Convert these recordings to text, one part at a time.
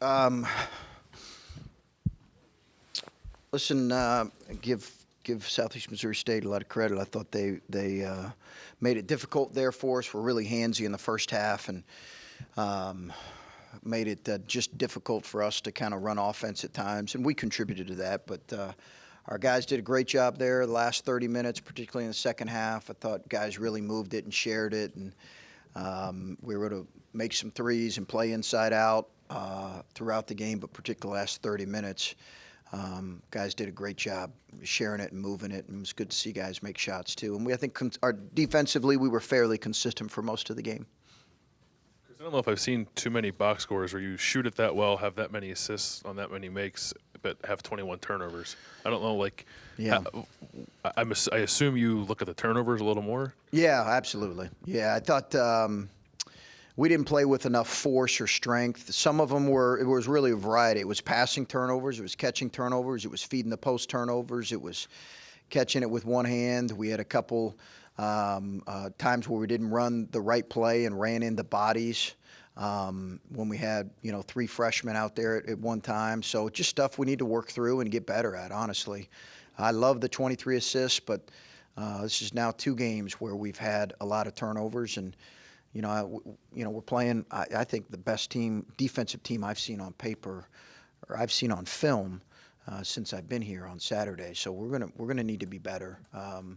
Um, listen, give Southeast Missouri State a lot of credit. I thought they made it difficult there for us. Were really handsy in the first half and made it just difficult for us to kind of run offense at times, and we contributed to that. But our guys did a great job there the last 30 minutes, particularly in the second half. I thought guys really moved it and shared it, and we were able to make some threes and play inside out throughout the game, but particularly the last 30 minutes. Guys did a great job sharing it and moving it, and it was good to see guys make shots too. And I think our defensively, we were fairly consistent for most of the game. I don't know if I've seen too many box scores where you shoot it that well, have that many assists on that many makes, but have 21 turnovers. I don't know, Yeah. I assume you look at the turnovers a little more? Yeah, absolutely. Yeah, I thought we didn't play with enough force or strength. Some of them it was really a variety. It was passing turnovers, it was catching turnovers, it was feeding the post turnovers, it was catching it with one hand. We had a couple times where we didn't run the right play and ran into bodies when we had, three freshmen out there at one time. So just stuff we need to work through and get better at, honestly. I love the 23 assists, but this is now 2 games where we've had a lot of turnovers, and we're playing, I think, the best defensive team I've seen on paper or I've seen on film since I've been here on Saturday. So we're gonna need to be better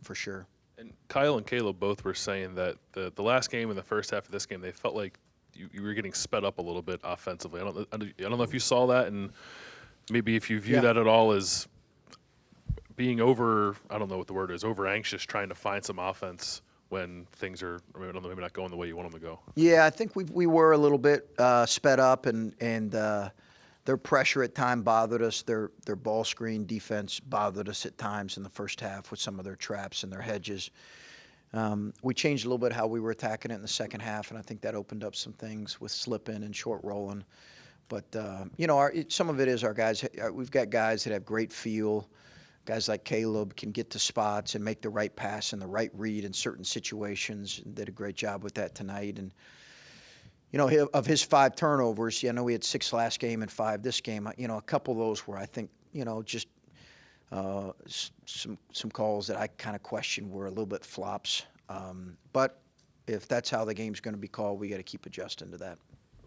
for sure. And Kyle and Caleb both were saying that the last game and the first half of this game, they felt like you were getting sped up a little bit offensively. I don't know if you saw that, and maybe if you view that at all as being I don't know what the word is, over anxious, trying to find some offense when things are maybe not going the way you want them to go. Yeah, I think we were a little bit sped up, and their pressure at time bothered us. Their ball screen defense bothered us at times in the first half with some of their traps and their hedges. We changed a little bit how we were attacking it in the second half, and I think that opened up some things with slipping and short rolling. But some of it is our guys. We've got guys that have great feel. Guys like Caleb can get to spots and make the right pass and the right read in certain situations, and did a great job with that tonight. And of his 5 turnovers, I know we had 6 last game and 5 this game. A couple of those were, I think, just some calls that I kind of question were a little bit flops. But if that's how the game's going to be called, we got to keep adjusting to that.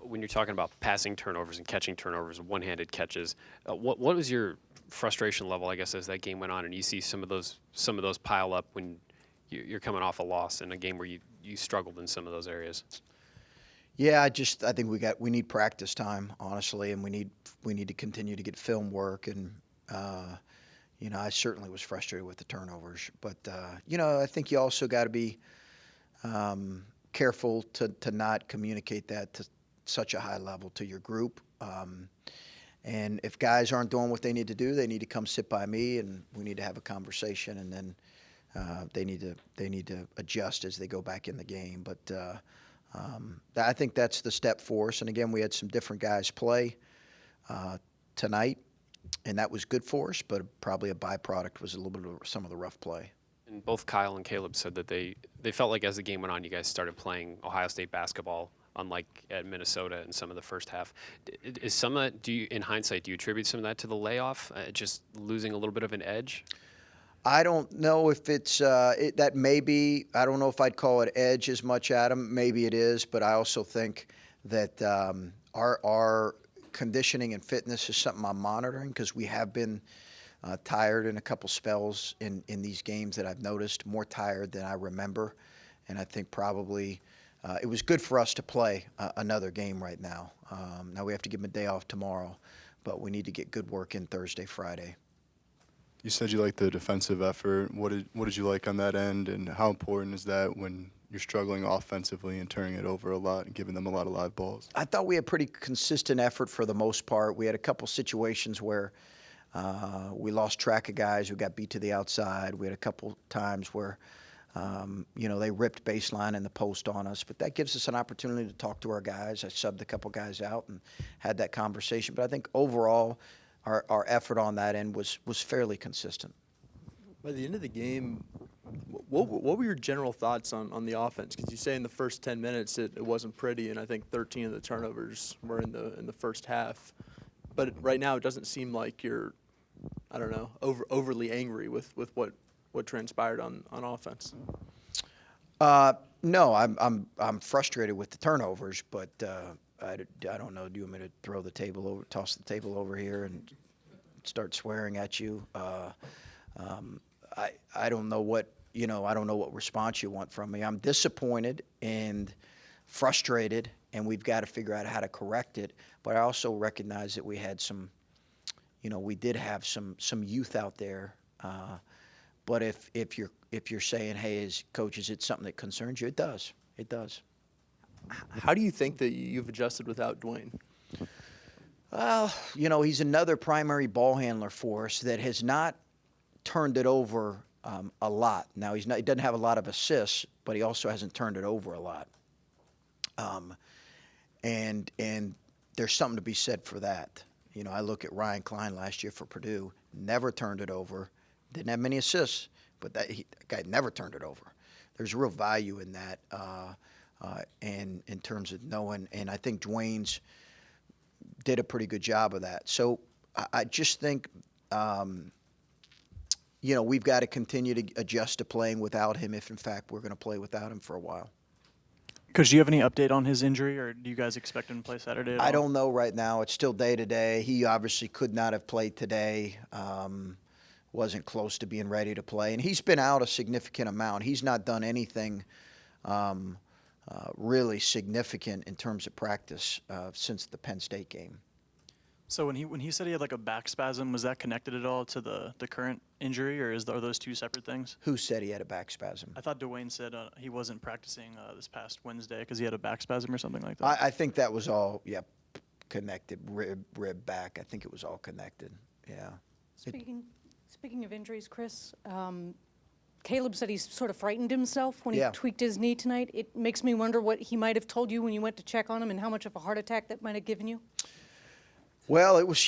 When you're talking about passing turnovers and catching turnovers, one-handed catches, what was your frustration level, I guess, as that game went on, and you see some of those pile up when you're coming off a loss in a game where you struggled in some of those areas? Yeah, I think we need practice time, honestly, and we need to continue to get film work. And I certainly was frustrated with the turnovers, but I think you also got to be careful to not communicate that to such a high level to your group. And if guys aren't doing what they need to do, they need to come sit by me, and we need to have a conversation, and then they need to adjust as they go back in the game. But I think that's the step for us. And again, we had some different guys play tonight, and that was good for us. But probably a byproduct was a little bit of some of the rough play. And both Kyle and Caleb said that they felt like as the game went on, you guys started playing Ohio State basketball, unlike at Minnesota in some of the first half. Is some of that, in hindsight, do you attribute some of that to the layoff, just losing a little bit of an edge? I don't know if it's that may be. I don't know if I'd call it edge as much, Adam. Maybe it is, but I also think that our conditioning and fitness is something I'm monitoring, because we have been tired in a couple spells in these games that I've noticed, more tired than I remember. And I think probably it was good for us to play another game right now. Now we have to give them a day off tomorrow, but we need to get good work in Thursday, Friday. You said you liked the defensive effort. What did you like on that end, and how important is that when you're struggling offensively and turning it over a lot and giving them a lot of live balls? I thought we had pretty consistent effort for the most part. We had a couple situations where we lost track of guys who got beat to the outside. We had a couple times where they ripped baseline in the post on us, but that gives us an opportunity to talk to our guys. I subbed a couple guys out and had that conversation. But I think overall, our effort on that end was fairly consistent. By the end of the game, What were your general thoughts on the offense? Because you say in the first 10 minutes it wasn't pretty, and I think 13 of the turnovers were in the first half. But right now it doesn't seem like you're, I don't know, overly angry with what transpired on offense. No, I'm frustrated with the turnovers, but I don't know. Do you want me to throw the table over, toss the table over here, and start swearing at you? I don't know what I don't know what response you want from me. I'm disappointed and frustrated, and we've got to figure out how to correct it. But I also recognize that we had some, we did have some youth out there. But if you're saying, hey, as coach, is it something that concerns you? It does. It does. How do you think that you've adjusted without Dwayne? Well, he's another primary ball handler for us that has not turned it over a lot. Now, he doesn't have a lot of assists, but he also hasn't turned it over a lot. And there's something to be said for that. I look at Ryan Klein last year for Purdue, never turned it over, didn't have many assists, but that guy never turned it over. There's real value in that, and in terms of knowing. And I think Dwayne's did a pretty good job of that. So I just think, we've got to continue to adjust to playing without him if, in fact, we're going to play without him for a while. Coach, do you have any update on his injury, or do you guys expect him to play Saturday at all? I don't know right now. It's still day to day. He obviously could not have played today. Wasn't close to being ready to play. And he's been out a significant amount. He's not done anything really significant in terms of practice since the Penn State game. So when he said he had like a back spasm, was that connected at all to the current injury, or are those two separate things? Who said he had a back spasm? I thought Dwayne said he wasn't practicing this past Wednesday because he had a back spasm or something like that. I think that was all, connected, rib back. I think it was all connected, yeah. Speaking of injuries, Chris, Caleb said he's sort of frightened himself when he Yeah. tweaked his knee tonight. It makes me wonder what he might have told you when you went to check on him and how much of a heart attack that might have given you. Well, it was,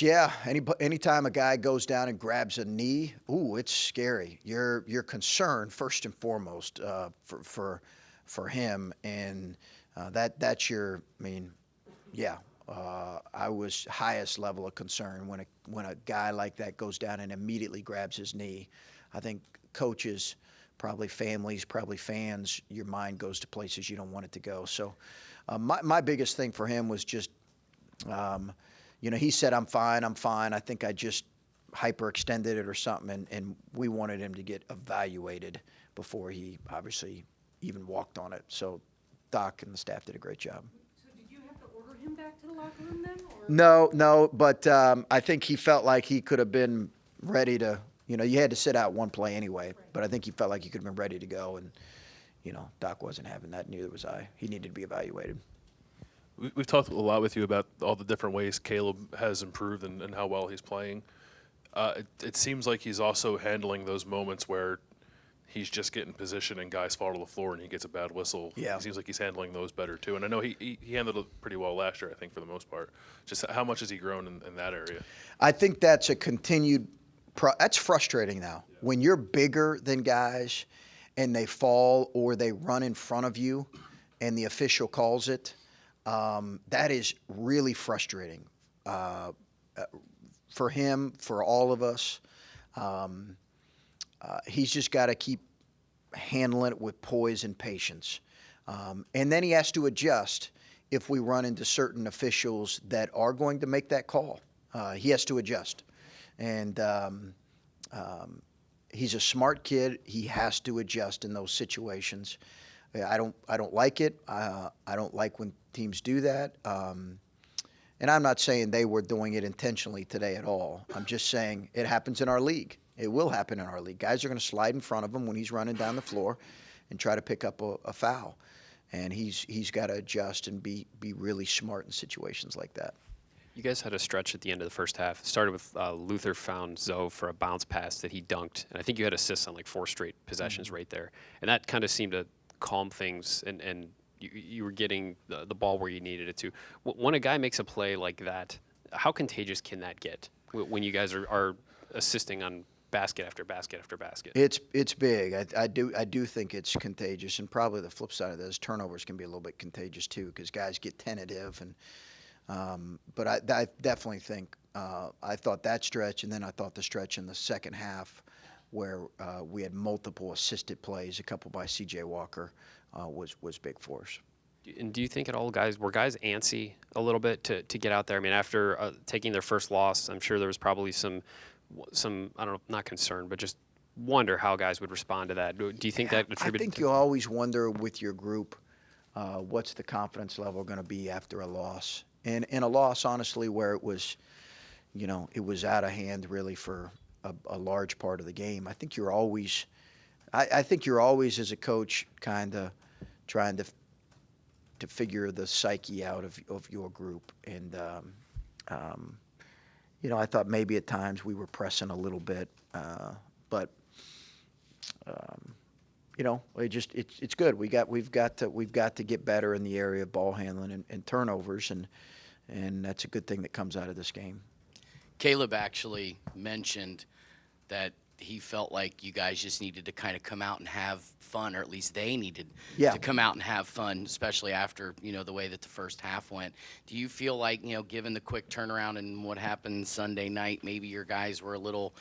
anytime a guy goes down and grabs a knee, it's scary. You're concerned first and foremost for him, and that's your. I was highest level of concern when a guy like that goes down and immediately grabs his knee. I think coaches, probably families, probably fans, your mind goes to places you don't want it to go. So, my biggest thing for him was just. He said, I'm fine. I think I just hyperextended it or something, and we wanted him to get evaluated before he obviously even walked on it. So Doc and the staff did a great job. So did you have to order him back to the locker room then? Or? No, but I think he felt like he could have been ready to, you had to sit out one play anyway, right. But I think he felt like he could have been ready to go, and, Doc wasn't having that, neither was I. He needed to be evaluated. We've talked a lot with you about all the different ways Caleb has improved and how well he's playing. It seems like he's also handling those moments where he's just getting position and guys fall to the floor and he gets a bad whistle. Yeah. It seems like he's handling those better too. And I know he handled it pretty well last year, I think, for the most part. Just how much has he grown in that area? I think that's a continued that's frustrating now. Yeah. When you're bigger than guys and they fall or they run in front of you and the official calls it, that is really frustrating for him, for all of us. He's just got to keep handling it with poise and patience. And then he has to adjust if we run into certain officials that are going to make that call. He has to adjust. And he's a smart kid. He has to adjust in those situations. I don't like it. I don't like when teams do that. And I'm not saying they were doing it intentionally today at all. I'm just saying it happens in our league. It will happen in our league. Guys are going to slide in front of him when he's running down the floor and try to pick up a foul. And he's got to adjust and be really smart in situations like that. You guys had a stretch at the end of the first half. It started with Luther found Zoe for a bounce pass that he dunked. And I think you had assists on like 4 straight possessions right there. And that kind of seemed to calm things, and you were getting the ball where you needed it to. When a guy makes a play like that, how contagious can that get when you guys are assisting on basket after basket after basket. It's big. I do think it's contagious, and probably the flip side of this, turnovers can be a little bit contagious too, because guys get tentative. And but I definitely think I thought that stretch, and then I thought the stretch in the second half where we had multiple assisted plays, a couple by C.J. Walker, was big for us. And do you think at all, were guys antsy a little bit to get out there? I mean, after taking their first loss, I'm sure there was probably some I don't know, not concern, but just wonder how guys would respond to that. Do you think that attributed? I think you always wonder with your group, what's the confidence level going to be after a loss, and in a loss, honestly, where it was, it was out of hand really for a large part of the game. I think you're always, as a coach, kind of trying to figure the psyche out of your group. And, I thought maybe at times we were pressing a little bit, but it's good. We've got to get better in the area of ball handling and turnovers, and that's a good thing that comes out of this game. Caleb actually mentioned that he felt like you guys just needed to kind of come out and have fun, or at least they needed to come out and have fun, especially after, the way that the first half went. Do you feel like, given the quick turnaround and what happened Sunday night, maybe your guys were a little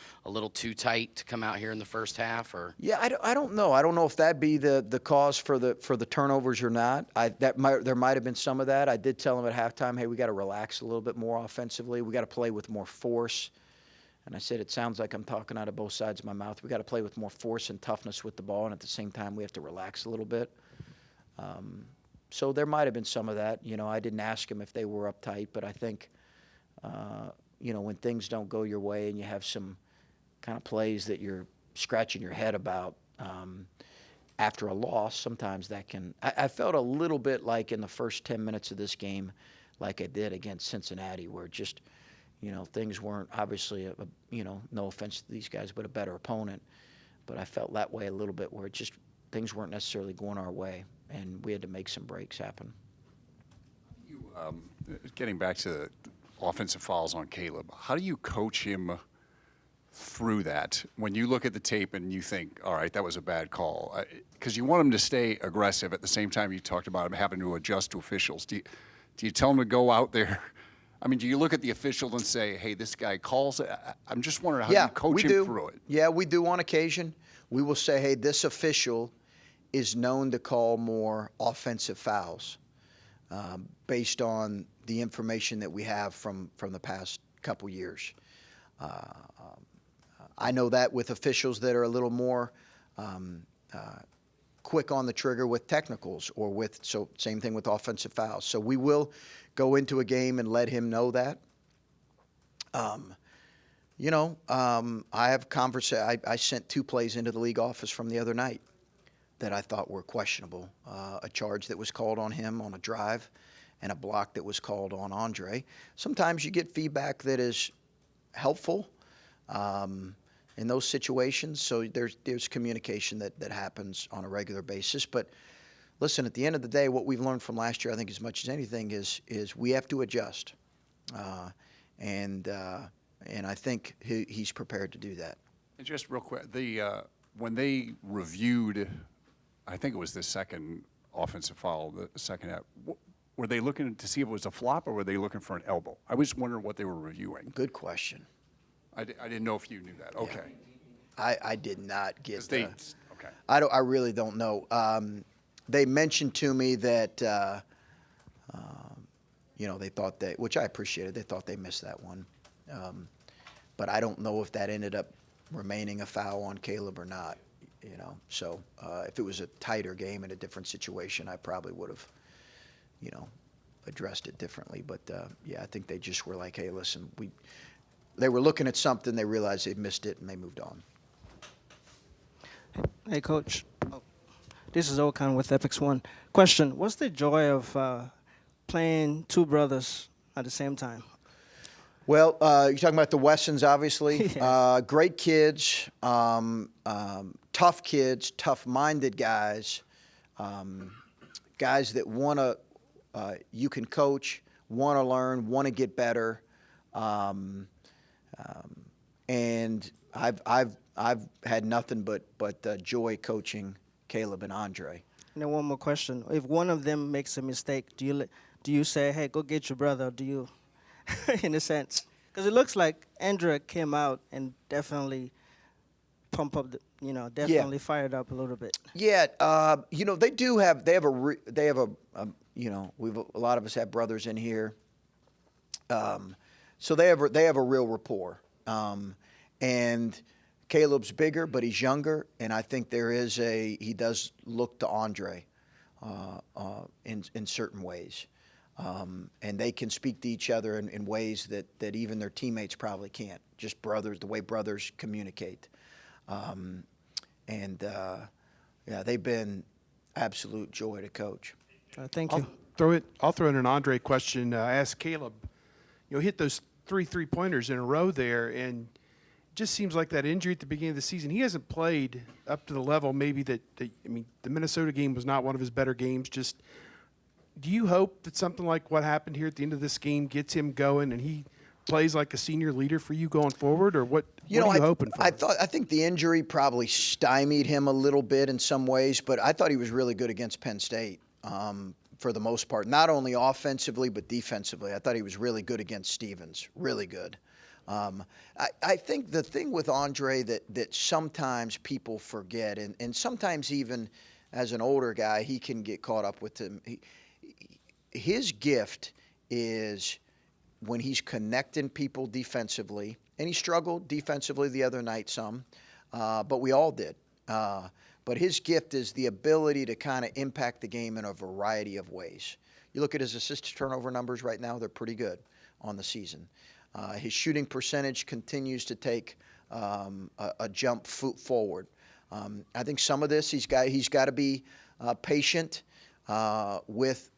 too tight to come out here in the first half? Or Yeah, I don't know. I don't know if that'd be the cause for the turnovers or not. There might have been some of that. I did tell them at halftime, hey, we got to relax a little bit more offensively. We got to play with more force. And I said, it sounds like I'm talking out of both sides of my mouth. We got to play with more force and toughness with the ball, and at the same time, we have to relax a little bit. So there might have been some of that. I didn't ask them if they were uptight, but I think, when things don't go your way and you have some kind of plays that you're scratching your head about after a loss, sometimes that can. I felt a little bit like in the first 10 minutes of this game, like I did against Cincinnati, where just – things weren't obviously, no offense to these guys, but a better opponent. But I felt that way a little bit, where things weren't necessarily going our way, and we had to make some breaks happen. Getting back to the offensive fouls on Caleb, how do you coach him through that? When you look at the tape and you think, all right, that was a bad call, because you want him to stay aggressive. At the same time, you talked about him having to adjust to officials. Do you tell him to go out there? I mean, do you look at the official and say, hey, this guy calls it? I'm just wondering how you coach him through it. Yeah, we do on occasion. We will say, hey, this official is known to call more offensive fouls based on the information that we have from the past couple years. I know that with officials that are a little more quick on the trigger with technicals so same thing with offensive fouls. So we will go into a game and let him know that. I have I sent 2 plays into the league office from the other night that I thought were questionable. A charge that was called on him on a drive and a block that was called on Andre. Sometimes you get feedback that is helpful in those situations. So there's communication that happens on a regular basis. But listen, at the end of the day, what we've learned from last year, I think as much as anything, is we have to adjust. And I think he's prepared to do that. And just real quick, when they reviewed, I think it was the second offensive foul, the second half, were they looking to see if it was a flop, or were they looking for an elbow? I was wondering what they were reviewing. Good question. I didn't know if you knew that. Okay. I did not get okay. I really don't know. They mentioned to me that, they thought which I appreciated, they thought they missed that one. But I don't know if that ended up remaining a foul on Caleb or not, So if it was a tighter game in a different situation, I probably would have, addressed it differently. But, I think they just were like, hey, listen, they were looking at something, they realized they missed it, and they moved on. Hey, Coach. This is Okan with Epix One. Question, what's the joy of playing 2 brothers at the same time? Well, you're talking about the Wessons, obviously. Yes. Great kids, tough kids, tough-minded guys, guys that want to, you can coach, want to learn, want to get better. And I've I've had nothing but joy coaching Caleb and Andre. And then one more question: if one of them makes a mistake, do you say, "Hey, go get your brother"? Or do you, in a sense, because it looks like Andrea came out and definitely pump up, definitely fired up a little bit. Yeah, they have a lot of us have brothers in here, so they have a real rapport. And Caleb's bigger, but he's younger, and I think he does look to Andre in certain ways, and they can speak to each other in ways that even their teammates probably can't. Just brothers, the way brothers communicate. They've been absolute joy to coach. Thank you. I'll throw in an Andre question. I asked Caleb, hit those 3 3-pointers in a row there, and it just seems like that injury at the beginning of the season, he hasn't played up to the level maybe the Minnesota game was not one of his better games. Just, do you hope that something like what happened here at the end of this game gets him going and he plays like a senior leader for you going forward, or what are you hoping for? I think the injury probably stymied him a little bit in some ways, but I thought he was really good against Penn State for the most part, not only offensively but defensively. I thought he was really good against Stevens, really good. I think the thing with Andre that sometimes people forget, and sometimes even as an older guy, he can get caught up with him. His gift is when he's connecting people defensively, and he struggled defensively the other night some, but we all did. But his gift is the ability to kind of impact the game in a variety of ways. You look at his assist turnover numbers right now, they're pretty good on the season. His shooting percentage continues to take a jump forward. I think some of this he's got to be patient with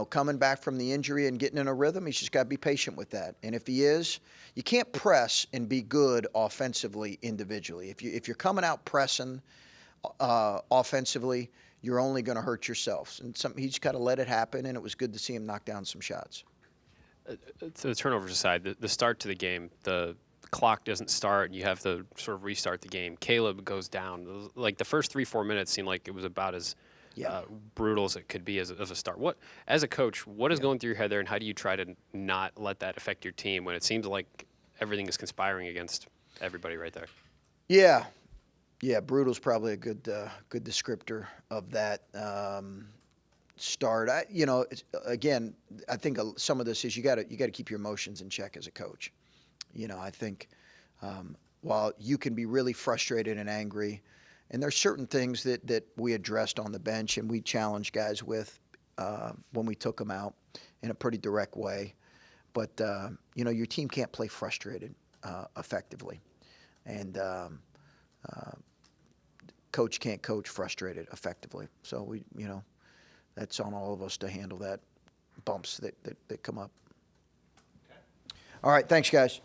coming back from the injury and getting in a rhythm. He's just got to be patient with that. And if he is, you can't press and be good offensively individually. If you're coming out pressing offensively, you're only going to hurt yourself. And he's got to let it happen, and it was good to see him knock down some shots. To the turnovers aside, the start to the game, the clock doesn't start, and you have to sort of restart the game. Caleb goes down. Like the first 3-4 minutes seemed like it was about as brutal as it could be as a start. As a coach, what is going through your head there, and how do you try to not let that affect your team when it seems like everything is conspiring against everybody right there? Yeah, brutal's probably a good descriptor of that start. Again, I think some of this is you got to keep your emotions in check as a coach. I think while you can be really frustrated and angry, and there's certain things that we addressed on the bench and we challenged guys with when we took them out in a pretty direct way. But, your team can't play frustrated effectively. And coach can't coach frustrated effectively. So, that's on all of us to handle that bumps that come up. All right, thanks, guys.